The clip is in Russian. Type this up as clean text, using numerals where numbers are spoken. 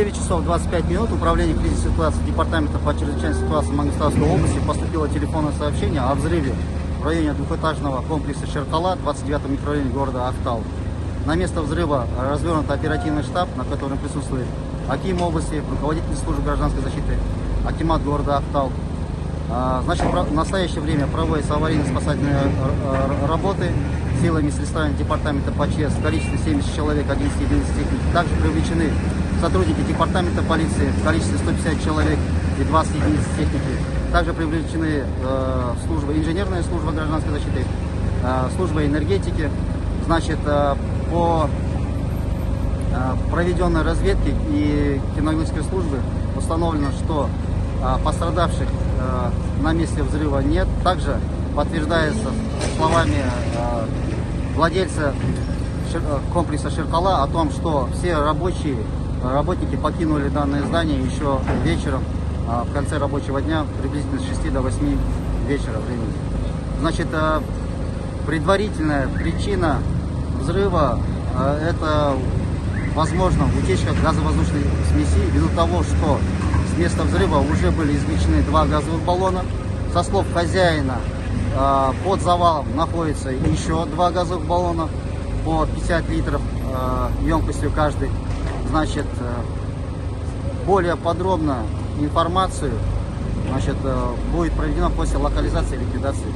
9 часов 25 минут Управление кризисной ситуации Департамента по чрезвычайной ситуации Мангистауской области поступило телефонное сообщение о взрыве в районе двухэтажного комплекса Шеркала, 29-м микрорайоне города Актау. На место взрыва развернут оперативный штаб, на котором присутствует аким области, руководитель службы гражданской защиты, акимат города Актау. Значит, в настоящее время проводятся аварийно-спасательные работы силами и средствами департамента по ЧС в количестве 70 человек, 11 единиц техники. Также привлечены сотрудники департамента полиции в количестве 150 человек и 20 единиц техники. Также привлечены инженерная служба гражданской защиты, служба энергетики. Значит, по проведенной разведке и кинологической службы установлено, что пострадавших на месте взрыва нет. Также подтверждается словами владельца комплекса Шеркала о том, что все работники покинули данное здание еще вечером, в конце рабочего дня, приблизительно с 6 до 8 вечера времени. Значит, предварительная причина взрыва это, возможно, утечка газовоздушной смеси, ввиду того, что с места взрыва уже были извлечены 2 газовых баллона. Со слов хозяина, под завалом находится еще 2 газовых баллона по 50 литров емкостью каждый. Значит, более подробно информацию, значит, будет проведена после локализации и ликвидации.